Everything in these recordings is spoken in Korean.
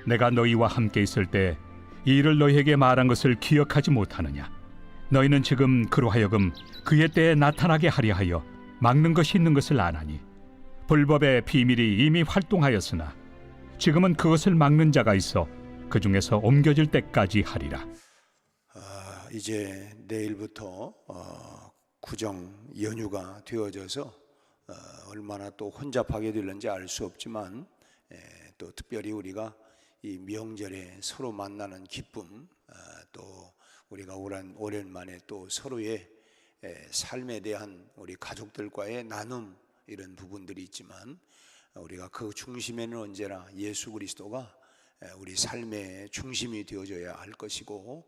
내가 너희와 함께 있을 때 이 일을 너희에게 말한 것을 기억하지 못하느냐? 너희는 지금 그로 하여금 그의 때에 나타나게 하려 하여 막는 것이 있는 것을 아나니 불법의 비밀이 이미 활동하였으나 지금은 그것을 막는 자가 있어 그 중에서 옮겨질 때까지 하리라. 이제 내일부터 구정 연휴가 되어져서 얼마나 또 혼잡하게 될는지 알 수 없지만 또 특별히 우리가 이 명절에 서로 만나는 기쁨, 또 우리가 오랜만에 또 서로의 삶에 대한 우리 가족들과의 나눔, 이런 부분들이 있지만 우리가 그 중심에는 언제나 예수 그리스도가 우리 삶의 중심이 되어져야 할 것이고,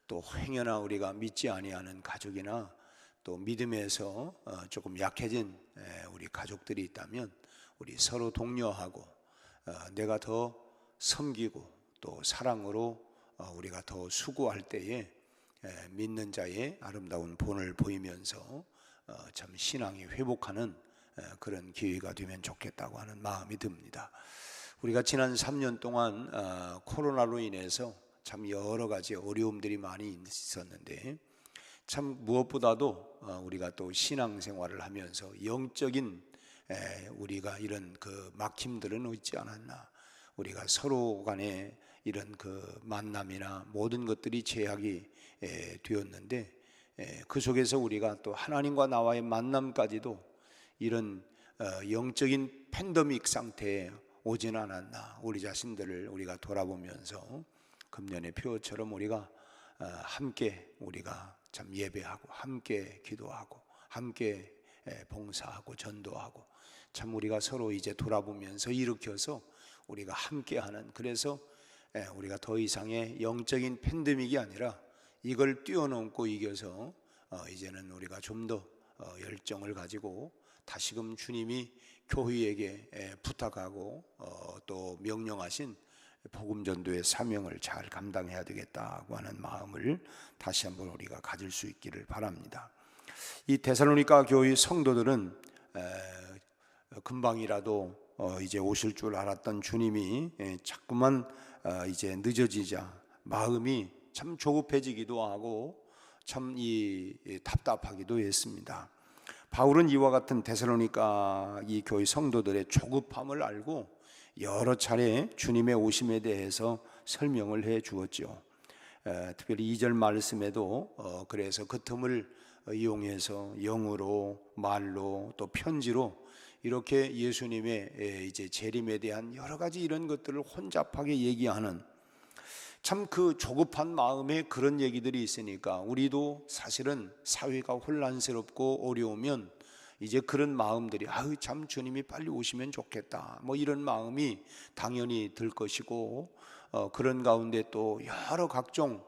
또 행여나 우리가 믿지 아니하는 가족이나 또 믿음에서 조금 약해진 우리 가족들이 있다면 우리 서로 독려하고 내가 더 섬기고 또 사랑으로 우리가 더 수고할 때에 믿는 자의 아름다운 본을 보이면서 참 신앙이 회복하는 그런 기회가 되면 좋겠다고 하는 마음이 듭니다. 우리가 지난 3년 동안 코로나로 인해서 참 여러 가지 어려움들이 많이 있었는데, 참 무엇보다도 우리가 또 신앙생활을 하면서 영적인 우리가 이런 그 막힘들은 없지 않았나. 우리가 서로 간에 이런 그 만남이나 모든 것들이 제약이 되었는데, 그 속에서 우리가 또 하나님과 나와의 만남까지도 이런 영적인 팬데믹 상태에 오진 않았나. 우리 자신들을 우리가 돌아보면서 금년의 표처럼 우리가 함께 우리가 참 예배하고 함께 기도하고 함께 봉사하고 전도하고, 참 우리가 서로 이제 돌아보면서 일으켜서 우리가 함께하는, 그래서 우리가 더 이상의 영적인 팬데믹이 아니라 이걸 뛰어넘고 이겨서 이제는 우리가 좀 더 열정을 가지고 다시금 주님이 교회에게 부탁하고 또 명령하신 복음 전도의 사명을 잘 감당해야 되겠다고 하는 마음을 다시 한번 우리가 가질 수 있기를 바랍니다. 이 데살로니가 교회 성도들은 금방이라도 이제 오실 줄 알았던 주님이 자꾸만 이제 늦어지자 마음이 참 조급해지기도 하고 참 답답하기도 했습니다. 바울은 이와 같은 데살로니가 이 교회 성도들의 조급함을 알고 여러 차례 주님의 오심에 대해서 설명을 해 주었죠. 특별히 2절 말씀에도 그래서 그 틈을 이용해서 영으로, 말로, 또 편지로 이렇게 예수님의 이제 재림에 대한 여러 가지 이런 것들을 혼잡하게 얘기하는, 참 그 조급한 마음에 그런 얘기들이 있으니까 우리도 사실은 사회가 혼란스럽고 어려우면 이제 그런 마음들이 참 주님이 빨리 오시면 좋겠다, 뭐 이런 마음이 당연히 들 것이고, 그런 가운데 또 여러 각종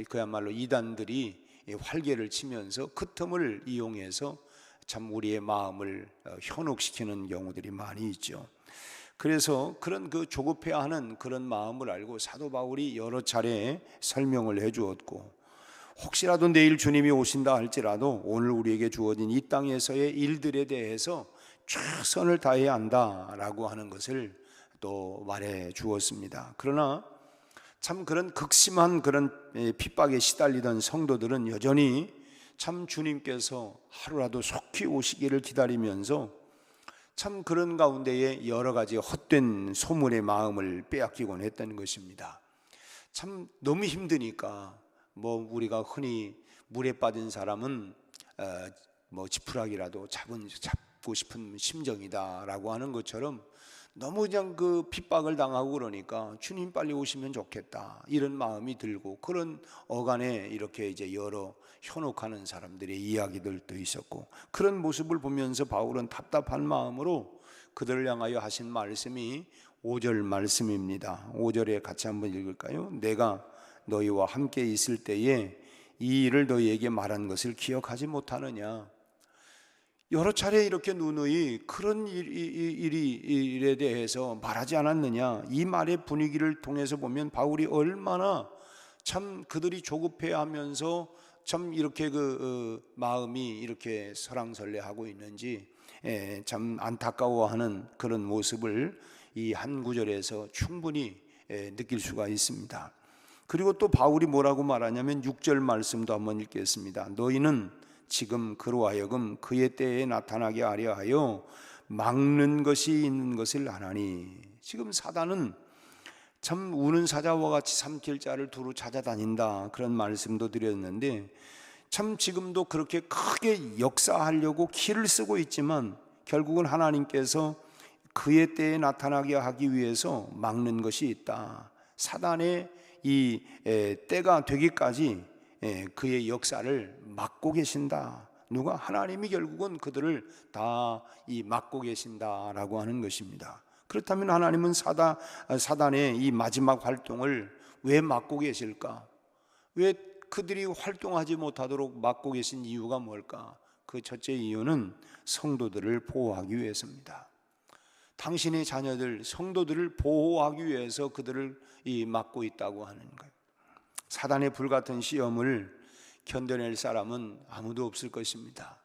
그야말로 이단들이 활개를 치면서 그 틈을 이용해서 참 우리의 마음을 현혹시키는 경우들이 많이 있죠. 그래서 그런 그 조급해하는 그런 마음을 알고 사도 바울이 여러 차례 설명을 해 주었고, 혹시라도 내일 주님이 오신다 할지라도 오늘 우리에게 주어진 이 땅에서의 일들에 대해서 최선을 다해야 한다라고 하는 것을 또 말해 주었습니다. 그러나 참 그런 극심한 그런 핍박에 시달리던 성도들은 여전히 참 주님께서 하루라도 속히 오시기를 기다리면서 참 그런 가운데에 여러 가지 헛된 소문의 마음을 빼앗기곤 했던 것입니다. 참 너무 힘드니까 뭐 우리가 흔히 물에 빠진 사람은 뭐 지푸라기라도 잡고 싶은 심정이다라고 하는 것처럼 너무 그냥 그 핍박을 당하고 그러니까 주님 빨리 오시면 좋겠다 이런 마음이 들고, 그런 어간에 이렇게 이제 여러 현혹하는 사람들의 이야기들도 있었고, 그런 모습을 보면서 바울은 답답한 마음으로 그들을 향하여 하신 말씀이 5절 말씀입니다. 5절에 같이 한번 읽을까요? 내가 너희와 함께 있을 때에 이 일을 너희에게 말한 것을 기억하지 못하느냐. 여러 차례 이렇게 누누이 그런 일에 대해서 말하지 않았느냐. 이 말의 분위기를 통해서 보면 바울이 얼마나 참 그들이 조급해하면서 참 이렇게 그 마음이 이렇게 설왕설래하고 있는지 참 안타까워하는 그런 모습을 이 한 구절에서 충분히 느낄 수가 있습니다. 그리고 또 바울이 뭐라고 말하냐면 6절 말씀도 한번 읽겠습니다. 너희는 지금 그로 하여금 그의 때에 나타나게 하려 하여 막는 것이 있는 것을 아나니. 지금 사단은 참 우는 사자와 같이 삼킬 자를 두루 찾아다닌다, 그런 말씀도 드렸는데, 참 지금도 그렇게 크게 역사하려고 키를 쓰고 있지만 결국은 하나님께서 그의 때에 나타나게 하기 위해서 막는 것이 있다. 사단의 이 때가 되기까지 그의 역사를 막고 계신다. 누가? 하나님이 결국은 그들을 다 막고 계신다라고 하는 것입니다. 그렇다면 하나님은 사단의 이 마지막 활동을 왜 막고 계실까? 왜 그들이 활동하지 못하도록 막고 계신 이유가 뭘까? 그 첫째 이유는 성도들을 보호하기 위해서입니다. 당신의 자녀들, 성도들을 보호하기 위해서 그들을 막고 있다고 하는 거예요. 사단의 불같은 시험을 견뎌낼 사람은 아무도 없을 것입니다.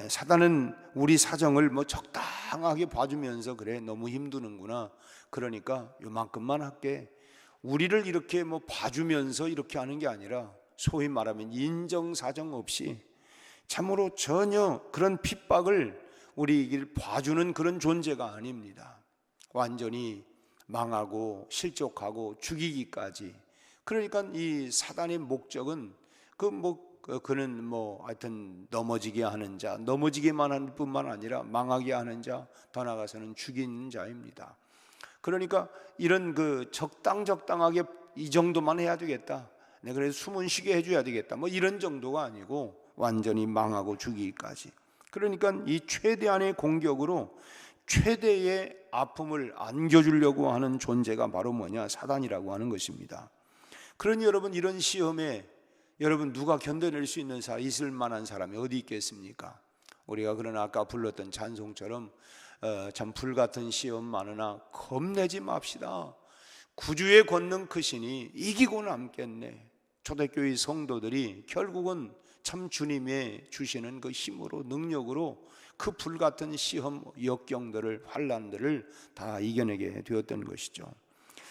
사단은 우리 사정을 적당하게 봐주면서, 그래 너무 힘드는구나, 그러니까 요만큼만 할게, 우리를 이렇게 봐주면서 이렇게 하는 게 아니라 소위 말하면 인정사정 없이 참으로 전혀 그런 핍박을 우리를 봐주는 그런 존재가 아닙니다. 완전히 망하고 실족하고 죽이기까지. 그러니까 이 사단의 목적은 그는 하여튼 넘어지게 하는 자, 넘어지게만 하는 뿐만 아니라 망하게 하는 자, 더 나아가서는 죽이는 자입니다. 그러니까 이런 적당하게 이 정도만 해야 되겠다, 내가 그래서 숨은 쉬게 해줘야 되겠다, 이런 정도가 아니고 완전히 망하고 죽이기까지. 그러니까 이 최대한의 공격으로 최대의 아픔을 안겨주려고 하는 존재가 바로 뭐냐? 사단이라고 하는 것입니다. 그러니 여러분, 이런 시험에 여러분 누가 견뎌낼 수 있는 사람, 있을 만한 사람이 어디 있겠습니까? 우리가 그러나 아까 불렀던 찬송처럼 참 불같은 시험 많으나 겁내지 맙시다. 구주의 권능 크시니 이기고 남겠네. 초대교회 성도들이 결국은 참 주님의 주시는 그 힘으로, 능력으로 그 불같은 시험, 역경들을, 환난들을 다 이겨내게 되었던 것이죠.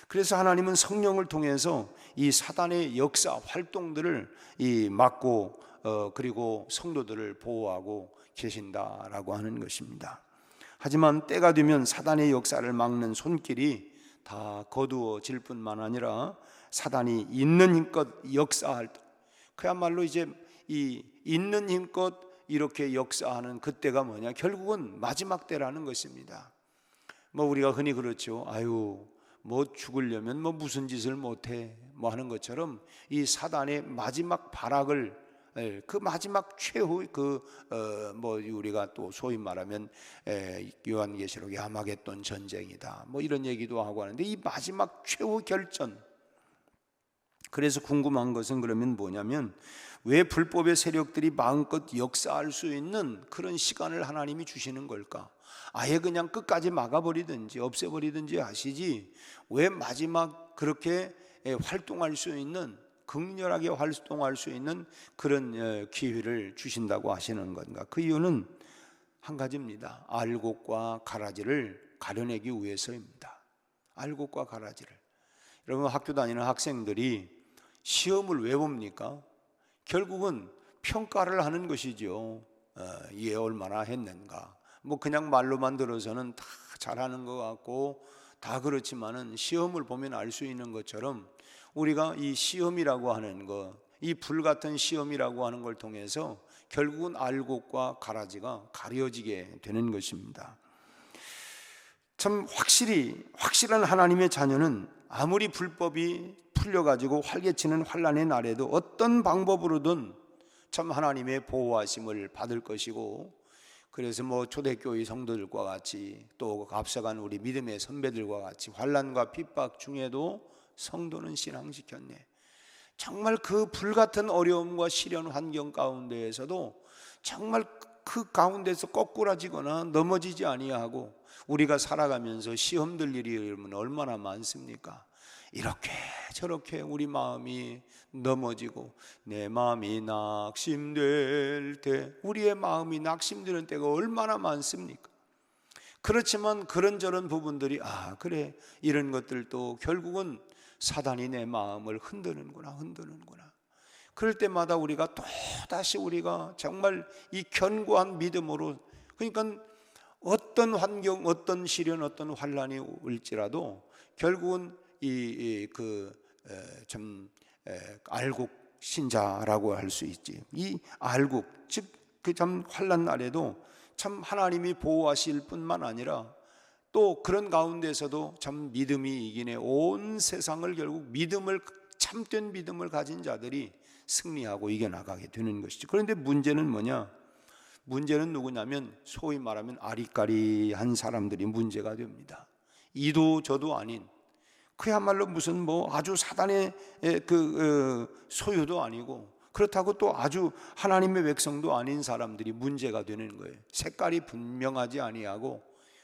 그래서 하나님은 성령을 통해서 이 사단의 역사, 활동들을 막고 그리고 성도들을 보호하고 계신다라고 하는 것입니다. 하지만 때가 되면 사단의 역사를 막는 손길이 다 거두어질 뿐만 아니라 사단이 있는 힘껏 역사할 때, 그야말로 이제 이 있는 힘껏 이렇게 역사하는 그때가 뭐냐? 결국은 마지막 때라는 것입니다. 우리가 흔히 그렇죠. 아유, 죽으려면 무슨 짓을 못해, 하는 것처럼 이 사단의 마지막 발악을, 그 마지막 최후 우리가 또 소위 말하면 요한계시록의 아마겟돈 전쟁이다, 이런 얘기도 하고 하는데, 이 마지막 최후 결전. 그래서 궁금한 것은 그러면 뭐냐면, 왜 불법의 세력들이 마음껏 역사할 수 있는 그런 시간을 하나님이 주시는 걸까? 아예 그냥 끝까지 막아버리든지 없애버리든지 하시지, 왜 마지막 그렇게 활동할 수 있는, 극렬하게 활동할 수 있는 그런 기회를 주신다고 하시는 건가? 그 이유는 한 가지입니다. 알곡과 가라지를 가려내기 위해서입니다. 알곡과 가라지를. 여러분, 학교 다니는 학생들이 시험을 왜 봅니까? 결국은 평가를 하는 것이죠. 얘 얼마나 했는가. 그냥 말로만 들어서는 다 잘하는 것 같고 다 그렇지만은 시험을 보면 알 수 있는 것처럼 우리가 이 시험이라고 하는 것, 이 불같은 시험이라고 하는 걸 통해서 결국은 알곡과 가라지가 가려지게 되는 것입니다. 참 확실한 하나님의 자녀는 아무리 불법이 풀려가지고 활개치는 환난의 날에도 어떤 방법으로든 참 하나님의 보호하심을 받을 것이고, 그래서 초대교회 성도들과 같이 또 앞서간 우리 믿음의 선배들과 같이 환난과 핍박 중에도 성도는 신앙지켰네. 정말 그 불같은 어려움과 시련 환경 가운데에서도 정말 그 가운데서 거꾸라지거나 넘어지지 아니하고 우리가 살아가면서 시험들 일이 얼마나 많습니까? 이렇게 저렇게 우리 마음이 넘어지고 내 마음이 낙심될 때, 우리의 마음이 낙심되는 때가 얼마나 많습니까? 그렇지만 그런저런 부분들이 그래, 이런 것들도 결국은 사단이 내 마음을 흔드는구나. 그럴 때마다 우리가 또다시 우리가 정말 이 견고한 믿음으로, 그러니까 어떤 환경, 어떤 시련, 어떤 환란이 올지라도 결국은 알국 신자라고 할 수 있지. 이 알국, 즉 그 참 환란 날에도 참 하나님이 보호하실 뿐만 아니라 또 그런 가운데서도 참 믿음이 이기네. 온 세상을 결국 믿음을, 참된 믿음을 가진 자들이 승리하고 이겨나가게 되는 것이죠. 그런데 문제는 뭐냐? 문제는 누구냐면 소위 말하면 아리까리한 사람들이 문제가 됩니다. 이도 저도 아닌, 그야말로 무슨 아주 사단의 소유도 아니고, 그렇다고 또 아주 하나님의 백성도 아닌 사람들이 문제가 되는 거예요. 색깔이 분명하지 아니하고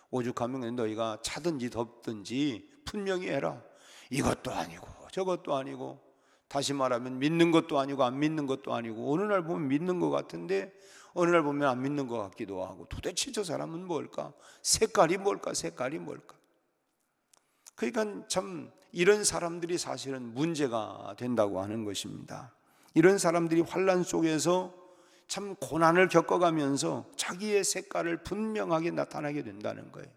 오죽하면 너희가 차든지 덥든지 분명히 해라. 이것도 아니고 저것도 아니고, 다시 말하면 믿는 것도 아니고 안 믿는 것도 아니고, 어느 날 보면 믿는 것 같은데 어느 날 보면 안 믿는 것 같기도 하고, 도대체 저 사람은 뭘까? 색깔이 뭘까? 그러니까 참 이런 사람들이 사실은 문제가 된다고 하는 것입니다. 이런 사람들이 환란 속에서 참 고난을 겪어가면서 자기의 색깔을 분명하게 나타나게 된다는 거예요.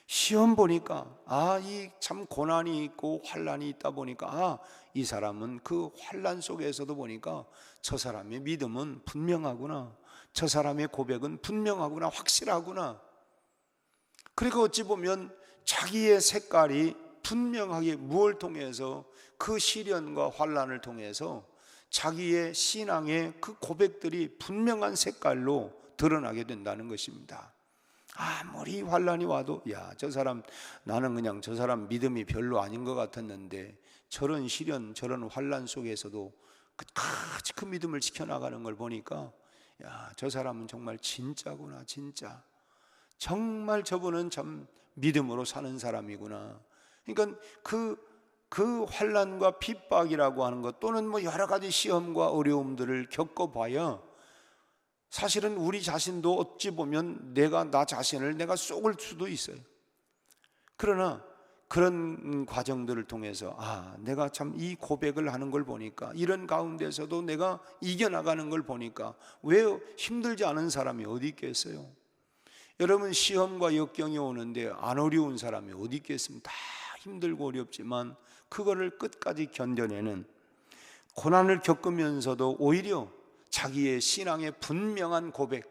시험 보니까 이 참 고난이 있고 환란이 있다 보니까 이 사람은 그 환란 속에서도 보니까 저 사람의 믿음은 분명하구나, 저 사람의 고백은 분명하구나, 확실하구나. 그리고 어찌 보면 자기의 색깔이 분명하게 무엇을 통해서, 그 시련과 환란을 통해서 자기의 신앙의 그 고백들이 분명한 색깔로 드러나게 된다는 것입니다. 아무리 환란이 와도 저 사람, 나는 그냥 저 사람 믿음이 별로 아닌 것 같았는데 저런 시련, 저런 환란 속에서도 끝까지 그 믿음을 지켜나가는 걸 보니까 저 사람은 정말 진짜구나, 진짜. 정말 저분은 참 믿음으로 사는 사람이구나. 그러니까 그 환난과 핍박이라고 하는 것, 또는 여러 가지 시험과 어려움들을 겪어봐야 사실은 우리 자신도 어찌 보면 나 자신을 내가 속을 수도 있어요. 그러나 그런 과정들을 통해서 내가 참 이 고백을 하는 걸 보니까, 이런 가운데서도 내가 이겨나가는 걸 보니까 왜 힘들지 않은 사람이 어디 있겠어요? 여러분, 시험과 역경이 오는데 안 어려운 사람이 어디 있겠습니까? 다 힘들고 어렵지만 그거를 끝까지 견뎌내는, 고난을 겪으면서도 오히려 자기의 신앙의 분명한 고백,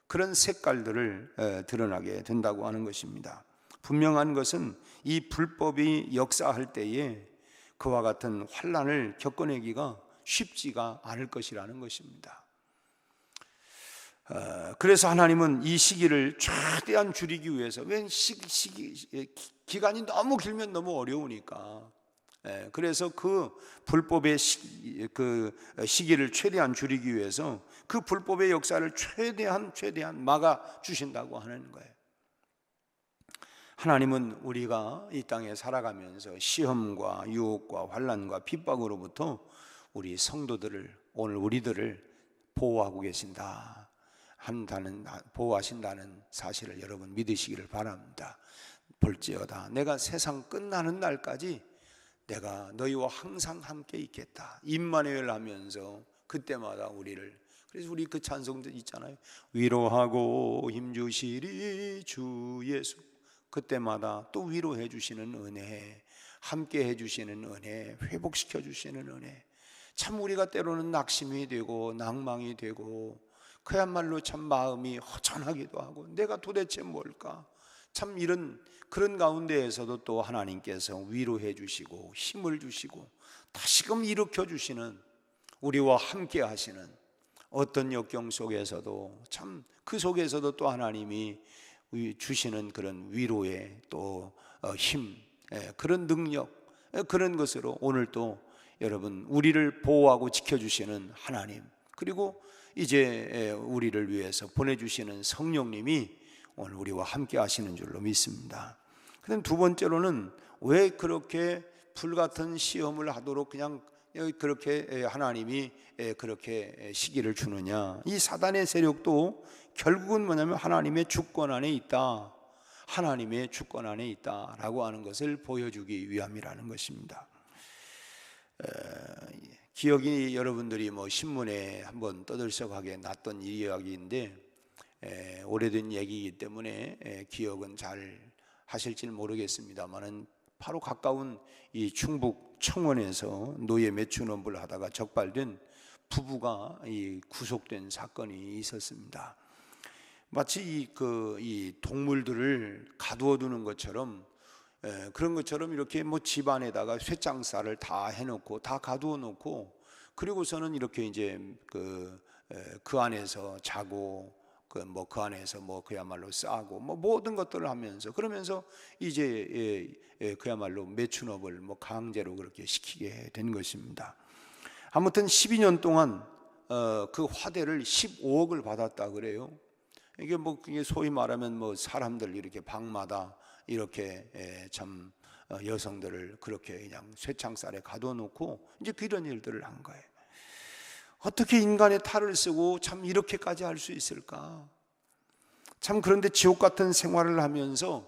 그런 색깔들을 드러나게 된다고 하는 것입니다. 분명한 것은 이 불법이 역사할 때에 그와 같은 환난을 겪어내기가 쉽지가 않을 것이라는 것입니다. 그래서 하나님은 이 시기를 최대한 줄이기 위해서, 왜 기간이 너무 길면 너무 어려우니까, 그래서 그 불법의 시기를 최대한 줄이기 위해서 그 불법의 역사를 최대한 막아 주신다고 하는 거예요. 하나님은 우리가 이 땅에 살아가면서 시험과 유혹과 환난과 핍박으로부터 우리 성도들을, 오늘 우리들을 보호하고 계신다, 보호하신다는 사실을 여러분 믿으시기를 바랍니다. 볼지어다 내가 세상 끝나는 날까지 내가 너희와 항상 함께 있겠다, 임마누엘 하면서 그때마다 우리를, 그래서 우리 그 찬송도 있잖아요. 위로하고 힘주시리 주 예수. 그때마다 또 위로해 주시는 은혜, 함께 해 주시는 은혜, 회복시켜 주시는 은혜. 참 우리가 때로는 낙심이 되고 낭망이 되고 그야말로 참 마음이 허전하기도 하고, 내가 도대체 뭘까, 참 그런 가운데에서도 또 하나님께서 위로해 주시고 힘을 주시고 다시금 일으켜 주시는, 우리와 함께 하시는, 어떤 역경 속에서도 참 그 속에서도 또 하나님이 주시는 그런 위로의 또 힘, 그런 능력, 그런 것으로 오늘 또 여러분 우리를 보호하고 지켜주시는 하나님, 그리고 이제 우리를 위해서 보내주시는 성령님이 오늘 우리와 함께 하시는 줄로 믿습니다. 그다음 두 번째로는 왜 그렇게 불같은 시험을 하도록 그냥 그렇게 하나님이 그렇게 시기를 주느냐. 이 사단의 세력도 결국은 뭐냐면 하나님의 주권 안에 있다, 하나님의 주권 안에 있다라고 하는 것을 보여주기 위함이라는 것입니다. 기억이 여러분들이 뭐 신문에 한번 떠들썩하게 났던 이야기인데 오래된 얘기이기 때문에 기억은 잘 하실지 모르겠습니다만은 바로 가까운 이 충북 청원에서 노예 매춘업을 하다가 적발된 부부가 구속된 사건이 있었습니다. 마치 이 동물들을 가두어 두는 것처럼 그런 것처럼 이렇게 뭐 집안에다가 쇠장살을 다 해놓고 다 가두어 놓고 그리고서는 이렇게 이제 그 안에서 자고 그 안에서 뭐 그야말로 싸고 뭐 모든 것들을 하면서 그러면서 이제 그야말로 매춘업을 뭐 강제로 그렇게 시키게 된 것입니다. 아무튼 12년 동안 그 화대를 15억을 받았다 그래요. 이게 뭐 그게 소위 말하면 뭐 사람들 이렇게 방마다 이렇게 참 여성들을 그렇게 그냥 쇠창살에 가둬놓고 이제 그런 일들을 한 거예요. 어떻게 인간의 탈을 쓰고 참 이렇게까지 할 수 있을까? 참 그런데 지옥 같은 생활을 하면서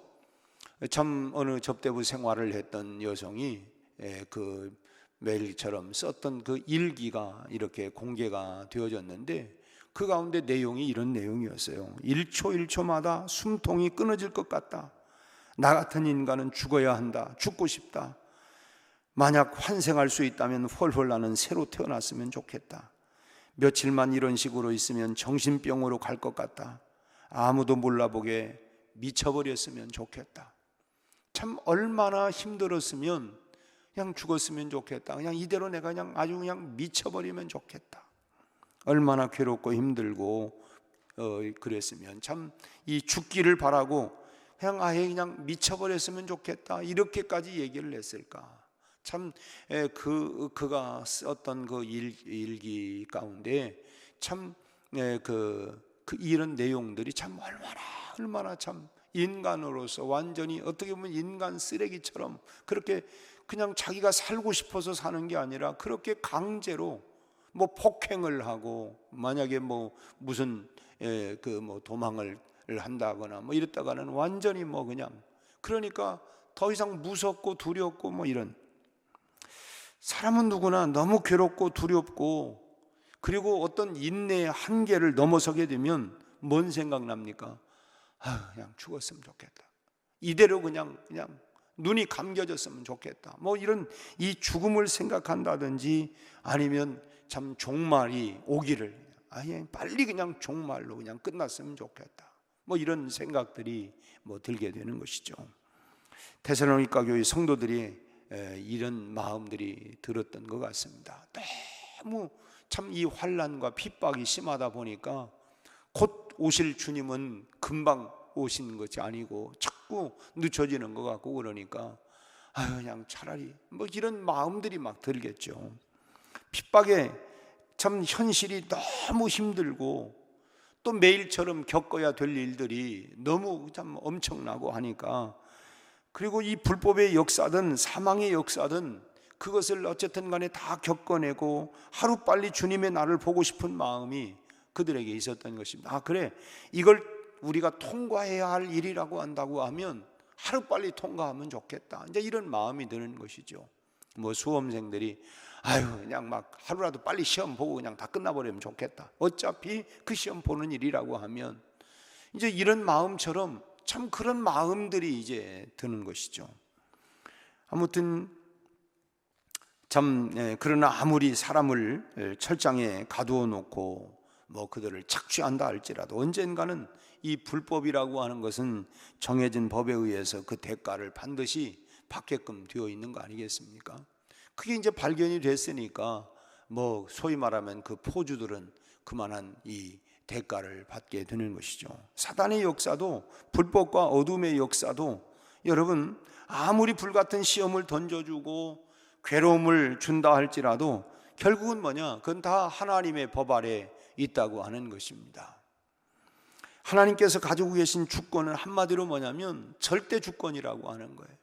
참 어느 접대부 생활을 했던 여성이 그 메일처럼 썼던 그 일기가 이렇게 공개가 되어졌는데 그 가운데 내용이 이런 내용이었어요. 1초 1초마다 숨통이 끊어질 것 같다. 나 같은 인간은 죽어야 한다. 죽고 싶다. 만약 환생할 수 있다면 헐헐 나는 새로 태어났으면 좋겠다. 며칠만 이런 식으로 있으면 정신병으로 갈 것 같다. 아무도 몰라보게 미쳐버렸으면 좋겠다. 참 얼마나 힘들었으면 그냥 죽었으면 좋겠다. 그냥 이대로 내가 그냥 아주 그냥 미쳐버리면 좋겠다. 얼마나 괴롭고 힘들고 그랬으면 참 이 죽기를 바라고 그냥 아예 그냥 미쳐버렸으면 좋겠다. 이렇게까지 얘기를 했을까? 참 그가 썼던 그 일기 가운데 참 이런 내용들이 참 얼마나 참 인간으로서 완전히 어떻게 보면 인간 쓰레기처럼 그렇게 그냥 자기가 살고 싶어서 사는 게 아니라 그렇게 강제로 뭐 폭행을 하고 만약에 뭐 무슨 뭐 도망을 한다거나 뭐 이랬다가는 완전히 뭐 그냥 그러니까 더 이상 무섭고 두렵고 뭐 이런 사람은 누구나 너무 괴롭고 두렵고 그리고 어떤 인내의 한계를 넘어서게 되면 뭔 생각납니까? 그냥 죽었으면 좋겠다. 이대로 그냥 눈이 감겨졌으면 좋겠다. 뭐 이런 이 죽음을 생각한다든지 아니면 참 종말이 오기를 아예 빨리 그냥 종말로 그냥 끝났으면 좋겠다. 뭐 이런 생각들이 뭐 들게 되는 것이죠. 데살로니가 교회 성도들이 이런 마음들이 들었던 것 같습니다. 너무 참 이 환난과 핍박이 심하다 보니까 곧 오실 주님은 금방 오시는 것이 아니고 자꾸 늦춰지는 것 같고 그러니까 그냥 차라리 뭐 이런 마음들이 막 들겠죠. 핍박에 참 현실이 너무 힘들고 또 매일처럼 겪어야 될 일들이 너무 참 엄청나고 하니까 그리고 이 불법의 역사든 사망의 역사든 그것을 어쨌든 간에 다 겪어내고 하루빨리 주님의 날을 보고 싶은 마음이 그들에게 있었던 것입니다. 그래 이걸 우리가 통과해야 할 일이라고 한다고 하면 하루빨리 통과하면 좋겠다. 이제 이런 마음이 드는 것이죠. 뭐 수험생들이 그냥 막 하루라도 빨리 시험 보고 그냥 다 끝나버리면 좋겠다. 어차피 그 시험 보는 일이라고 하면 이제 이런 마음처럼 참 그런 마음들이 이제 드는 것이죠. 아무튼 참 그러나 아무리 사람을 철장에 가두어 놓고 뭐 그들을 착취한다 할지라도 언젠가는 이 불법이라고 하는 것은 정해진 법에 의해서 그 대가를 반드시 받게끔 되어 있는 거 아니겠습니까? 그게 이제 발견이 됐으니까 뭐 소위 말하면 그 포주들은 그만한 이 대가를 받게 되는 것이죠. 사단의 역사도 불법과 어둠의 역사도 여러분 아무리 불같은 시험을 던져주고 괴로움을 준다 할지라도 결국은 뭐냐? 그건 다 하나님의 법 아래 있다고 하는 것입니다. 하나님께서 가지고 계신 주권은 한마디로 뭐냐면 절대 주권이라고 하는 거예요.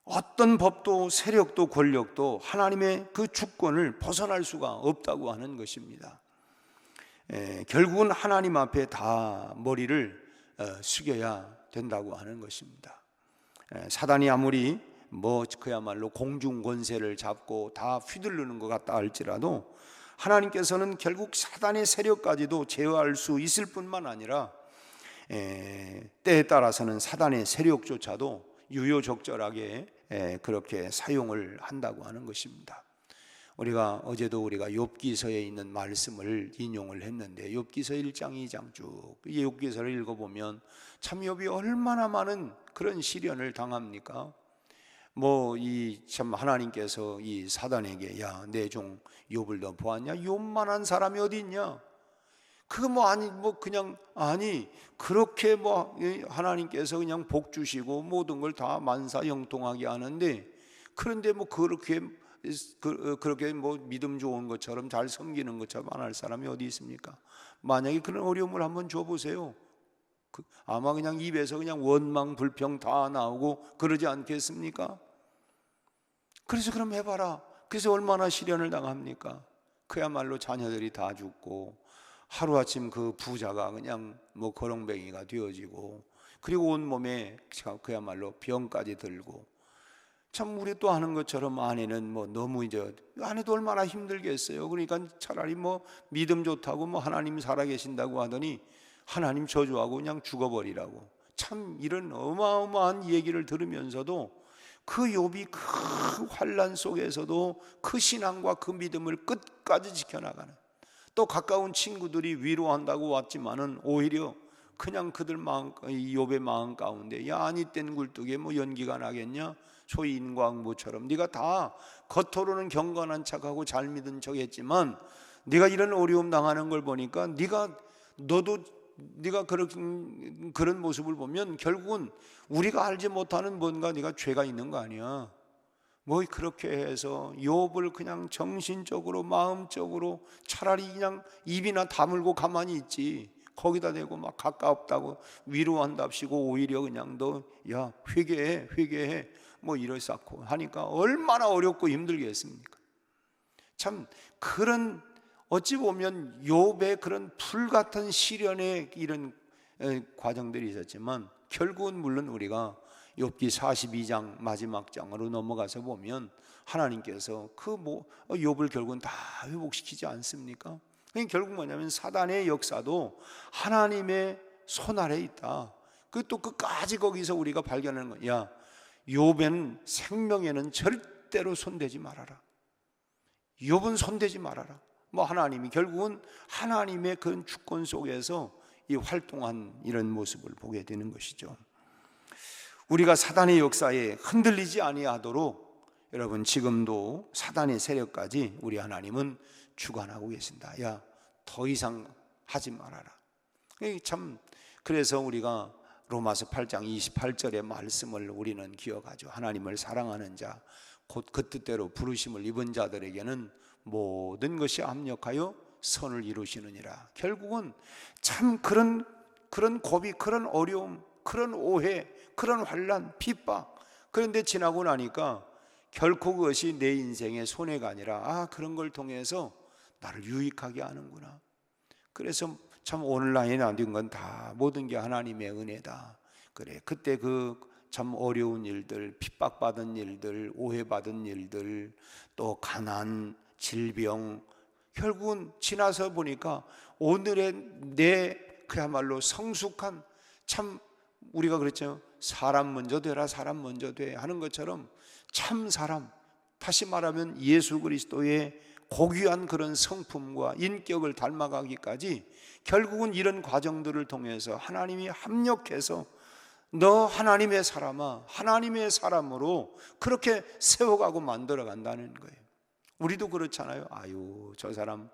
어떤 법도 세력도 권력도 하나님의 그 주권을 벗어날 수가 없다고 하는 것입니다. 결국은 하나님 앞에 다 머리를 숙여야 된다고 하는 것입니다. 사단이 아무리 뭐 그야말로 공중 권세를 잡고 다 휘두르는 것 같다 할지라도 하나님께서는 결국 사단의 세력까지도 제어할 수 있을 뿐만 아니라 때에 따라서는 사단의 세력조차도 유효적절하게 그렇게 사용을 한다고 하는 것입니다. 우리가 어제도 욥기서에 있는 말씀을 인용을 했는데 욥기서 1장 2장 쭉 이 욥기서를 읽어보면 참 욥이 얼마나 많은 그런 시련을 당합니까? 뭐 이 참 하나님께서 이 사단에게 야 내 종 욥을 너 보았냐? 욥만한 사람이 어디 있냐? 그거 그냥 그렇게 하나님께서 그냥 복 주시고 모든 걸 다 만사형통하게 하는데 그런데 그렇게 믿음 좋은 것처럼 잘 섬기는 것처럼 안 할 사람이 어디 있습니까? 만약에 그런 어려움을 한번 줘보세요. 아마 그냥 입에서 그냥 원망 불평 다 나오고 그러지 않겠습니까? 그래서 그럼 해봐라. 그래서 얼마나 시련을 당합니까? 그야말로 자녀들이 다 죽고 하루아침 그 부자가 그냥 거렁뱅이가 되어지고 그리고 온몸에 그야말로 병까지 들고 참 우리 또 하는 것처럼 아내는 너무 이제 아내도 얼마나 힘들겠어요. 그러니까 차라리 믿음 좋다고 하나님 살아계신다고 하더니 하나님 저주하고 그냥 죽어버리라고. 참 이런 어마어마한 얘기를 들으면서도 그 욥이 그 환난 속에서도 그 신앙과 그 믿음을 끝까지 지켜나가는, 또 가까운 친구들이 위로한다고 왔지만은 오히려 그냥 그들 마음, 욥의 마음 가운데 야 아니 땐 굴뚝에 연기가 나겠냐? 소위 인과응보처럼 네가 다 겉으로는 경건한 척하고 잘 믿은 척 했지만 네가 이런 어려움 당하는 걸 보니까 네가 그런 모습을 보면 결국은 우리가 알지 못하는 뭔가 네가 죄가 있는 거 아니야. 그렇게 해서 욥을 그냥 정신적으로 마음적으로 차라리 그냥 입이나 다물고 가만히 있지, 거기다 대고 가깝다고 위로한답시고 오히려 그냥 너 야 회개해 이럴 쌓고 하니까 얼마나 어렵고 힘들겠습니까? 참 그런 어찌 보면 욥의 그런 불같은 시련의 이런 과정들이 있었지만 결국은 물론 우리가 욥기 42장 마지막 장으로 넘어가서 보면 하나님께서 욥을 결국은 다 회복시키지 않습니까? 결국 뭐냐면 사단의 역사도 하나님의 손 아래 있다. 또 끝까지 거기서 우리가 발견하는 거야. 욥은 생명에는 절대로 손대지 말아라. 욥은 손대지 말아라. 하나님이 결국은 하나님의 그 주권 속에서 이 활동한 이런 모습을 보게 되는 것이죠. 우리가 사단의 역사에 흔들리지 아니하도록 여러분 지금도 사단의 세력까지 우리 하나님은 주관하고 계신다. 야, 더 이상 하지 말아라. 참 그래서 우리가 로마서 8장 28절의 말씀을 우리는 기억하죠. 하나님을 사랑하는 자 곧 그 뜻대로 부르심을 입은 자들에게는 모든 것이 합력하여 선을 이루시느니라. 결국은 참 그런 고비, 그런 어려움, 그런 오해, 그런 환난, 핍박, 그런데 지나고 나니까 결코 그것이 내 인생의 손해가 아니라 그런 걸 통해서 나를 유익하게 하는구나. 그래서 참 온라인에 나눈 건 다 모든 게 하나님의 은혜다. 그래, 그때 참 어려운 일들, 핍박받은 일들, 오해받은 일들, 또 가난, 질병, 결국은 지나서 보니까 오늘의 내 그야말로 성숙한, 참 우리가 그랬죠. 사람 먼저 되라, 사람 먼저 돼 하는 것처럼 참 사람, 다시 말하면 예수 그리스도의 고귀한 그런 성품과 인격을 닮아가기까지 결국은 이런 과정들을 통해서 하나님이 합력해서 너 하나님의 사람아, 하나님의 사람으로 그렇게 세워가고 만들어 간다는 거예요. 우리도 그렇잖아요. 아유, 저 사람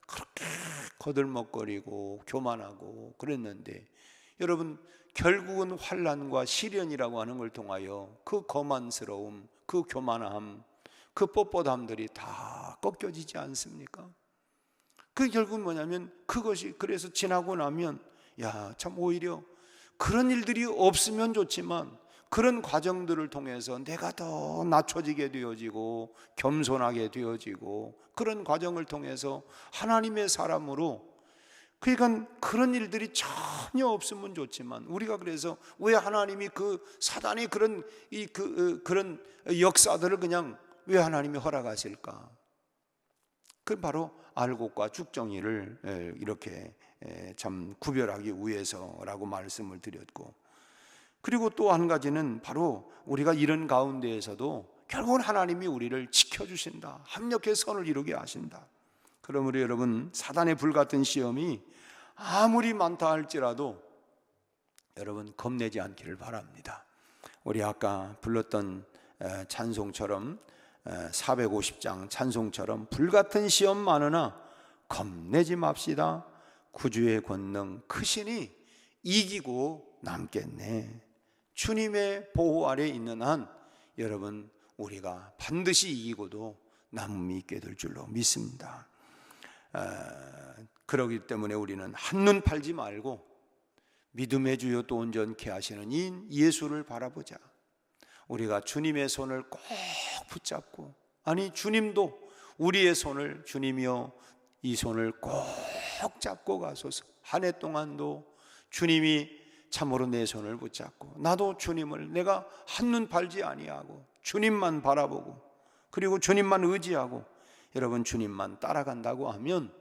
그렇게 거들먹거리고 교만하고 그랬는데 여러분 결국은 환난과 시련이라고 하는 걸 통하여 그 거만스러움, 그 교만함, 그 뻣뻣함들이 다 꺾여지지 않습니까? 그 결국은 뭐냐면 그것이 그래서 지나고 나면 참 오히려 그런 일들이 없으면 좋지만 그런 과정들을 통해서 내가 더 낮춰지게 되어지고 겸손하게 되어지고 그런 과정을 통해서 하나님의 사람으로 그러니까 그런 일들이 전혀 없으면 좋지만, 우리가 그래서 왜 하나님이 그 사단의 그런 그런 역사들을 그냥 왜 하나님이 허락하실까? 그 바로 알곡과 죽정이를 이렇게 참 구별하기 위해서라고 말씀을 드렸고, 그리고 또 한 가지는 바로 우리가 이런 가운데에서도 결국은 하나님이 우리를 지켜주신다, 합력해 선을 이루게 하신다. 그러므로 여러분, 사단의 불같은 시험이 아무리 많다 할지라도 여러분 겁내지 않기를 바랍니다. 우리 아까 불렀던 찬송처럼 450장 찬송처럼 불같은 시험 많으나 겁내지 맙시다. 구주의 권능 크시니 이기고 남겠네. 주님의 보호 아래 있는 한 여러분 우리가 반드시 이기고도 남음이 있게 될 줄로 믿습니다. 그러기 때문에 우리는 한눈 팔지 말고 믿음의 주요 또 온전케 하시는 이 예수를 바라보자. 우리가 주님의 손을 꼭 붙잡고, 아니 주님도 우리의 손을, 주님이여 이 손을 꼭 잡고 가소서. 한 해 동안도 주님이 참으로 내 손을 붙잡고, 나도 주님을 내가 한눈 팔지 아니하고 주님만 바라보고, 그리고 주님만 의지하고 여러분 주님만 따라간다고 하면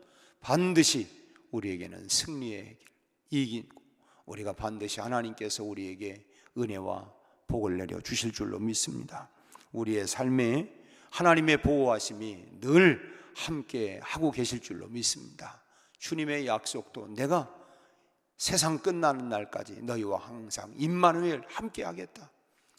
반드시 우리에게는 승리의 길, 이기고 우리가 반드시 하나님께서 우리에게 은혜와 복을 내려 주실 줄로 믿습니다. 우리의 삶에 하나님의 보호하심이 늘 함께 하고 계실 줄로 믿습니다. 주님의 약속도 내가 세상 끝나는 날까지 너희와 항상 임마누엘 함께 하겠다.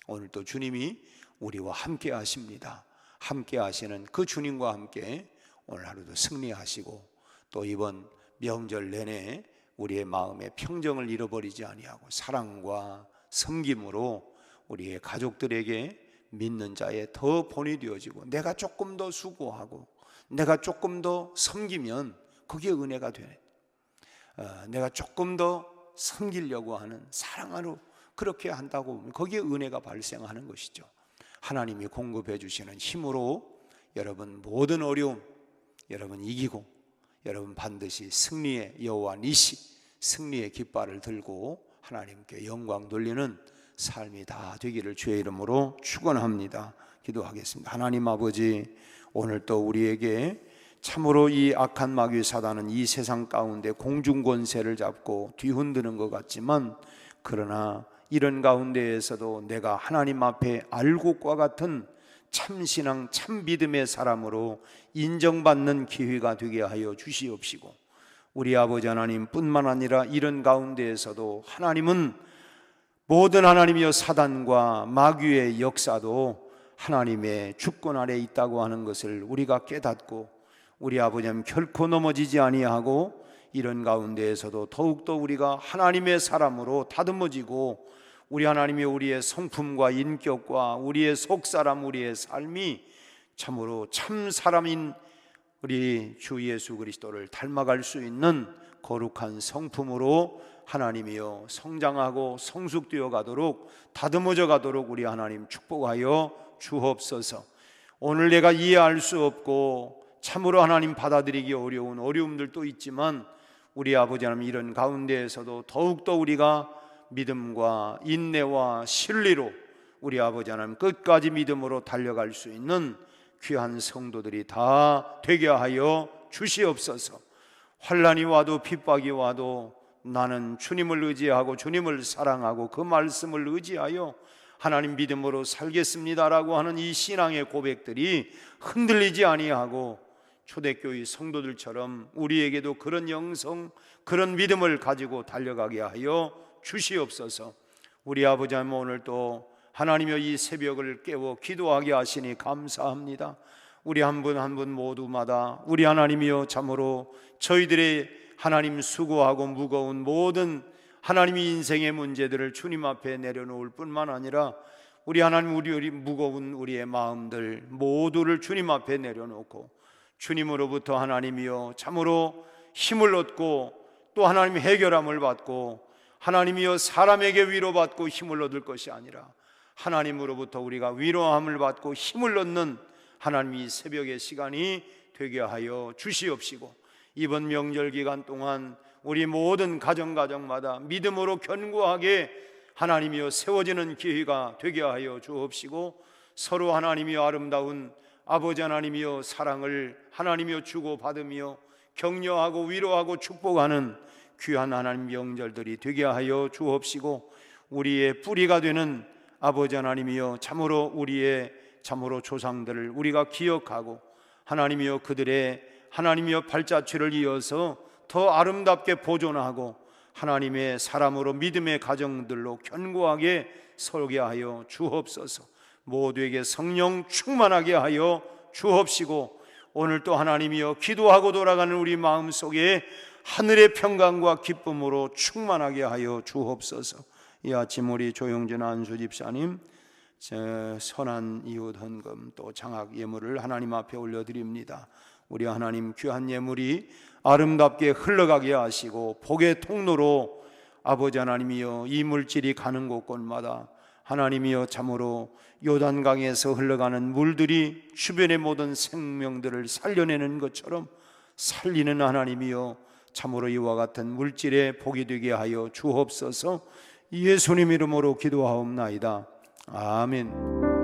오늘도 주님이 우리와 함께 하십니다. 함께 하시는 그 주님과 함께 오늘 하루도 승리하시고, 또 이번 명절 내내 우리의 마음의 평정을 잃어버리지 아니하고 사랑과 섬김으로 우리의 가족들에게 믿는 자에 더 본이 되어지고, 내가 조금 더 수고하고 내가 조금 더 섬기면 거기에 은혜가 되네. 내가 조금 더 섬기려고 하는, 사랑하러 그렇게 한다고 보면 거기에 은혜가 발생하는 것이죠. 하나님이 공급해 주시는 힘으로 여러분 모든 어려움 여러분 이기고, 여러분 반드시 승리의 여호와 니시, 승리의 깃발을 들고 하나님께 영광 돌리는 삶이 다 되기를 주의 이름으로 축원합니다. 기도하겠습니다. 하나님 아버지, 오늘 또 우리에게 참으로 이 악한 마귀 사단은 이 세상 가운데 공중 권세를 잡고 뒤흔드는 것 같지만, 그러나 이런 가운데에서도 내가 하나님 앞에 알곡과 같은 참신앙 참믿음의 사람으로 인정받는 기회가 되게 하여 주시옵시고, 우리 아버지 하나님 뿐만 아니라 이런 가운데에서도 하나님은 모든 하나님이여 사단과 마귀의 역사도 하나님의 주권 아래 있다고 하는 것을 우리가 깨닫고, 우리 아버지 하나님 결코 넘어지지 아니하고 이런 가운데에서도 더욱더 우리가 하나님의 사람으로 다듬어지고, 우리 하나님이 우리의 성품과 인격과 우리의 속사람, 우리의 삶이 참으로 참 사람인 우리 주 예수 그리스도를 닮아갈 수 있는 거룩한 성품으로 하나님이여 성장하고 성숙되어 가도록, 다듬어져 가도록 우리 하나님 축복하여 주옵소서. 오늘 내가 이해할 수 없고 참으로 하나님 받아들이기 어려운 어려움들도 있지만, 우리 아버지 하나님 이런 가운데에서도 더욱더 우리가 믿음과 인내와 신리로 우리 아버지 하나님 끝까지 믿음으로 달려갈 수 있는 귀한 성도들이 다 되게 하여 주시옵소서. 환난이 와도 핍박이 와도 나는 주님을 의지하고 주님을 사랑하고 그 말씀을 의지하여 하나님 믿음으로 살겠습니다라고 하는 이 신앙의 고백들이 흔들리지 아니하고 초대교회 성도들처럼 우리에게도 그런 영성, 그런 믿음을 가지고 달려가게 하여 주시옵소서. 우리 아버지 하나님, 오늘 또 하나님여 이 새벽을 깨워 기도하게 하시니 감사합니다. 우리 한 분 한 분 모두마다 우리 하나님이여 참으로 저희들의 하나님 수고하고 무거운 모든 하나님의 인생의 문제들을 주님 앞에 내려놓을 뿐만 아니라 우리 하나님 우리 무거운 우리의 마음들 모두를 주님 앞에 내려놓고 주님으로부터 하나님이여 참으로 힘을 얻고 또 하나님 해결함을 받고 하나님이여 사람에게 위로받고 힘을 얻을 것이 아니라 하나님으로부터 우리가 위로함을 받고 힘을 얻는 하나님이 새벽의 시간이 되게 하여 주시옵시고, 이번 명절 기간 동안 우리 모든 가정마다 믿음으로 견고하게 하나님이여 세워지는 기회가 되게 하여 주옵시고, 서로 하나님이여 아름다운 아버지 하나님이여 사랑을 하나님이여 주고받으며 격려하고 위로하고 축복하는 귀한 하나님 명절들이 되게 하여 주옵시고, 우리의 뿌리가 되는 아버지 하나님이여 참으로 우리의 참으로 조상들을 우리가 기억하고 하나님이여 그들의 하나님이여 발자취를 이어서 더 아름답게 보존하고 하나님의 사람으로 믿음의 가정들로 견고하게 설게 하여 주옵소서. 모두에게 성령 충만하게 하여 주옵시고, 오늘 또 하나님이여 기도하고 돌아가는 우리 마음속에 하늘의 평강과 기쁨으로 충만하게 하여 주옵소서. 이 아침 우리 조용진 안수 집사님 선한 이웃 헌금 또 장학 예물을 하나님 앞에 올려드립니다. 우리 하나님 귀한 예물이 아름답게 흘러가게 하시고 복의 통로로 아버지 하나님이여 이 물질이 가는 곳곳마다 하나님이여 참으로 요단강에서 흘러가는 물들이 주변의 모든 생명들을 살려내는 것처럼 살리는 하나님이여 참으로 이와 같은 물질의 복이 되게 하여 주옵소서. 예수님 이름으로 기도하옵나이다. 아멘.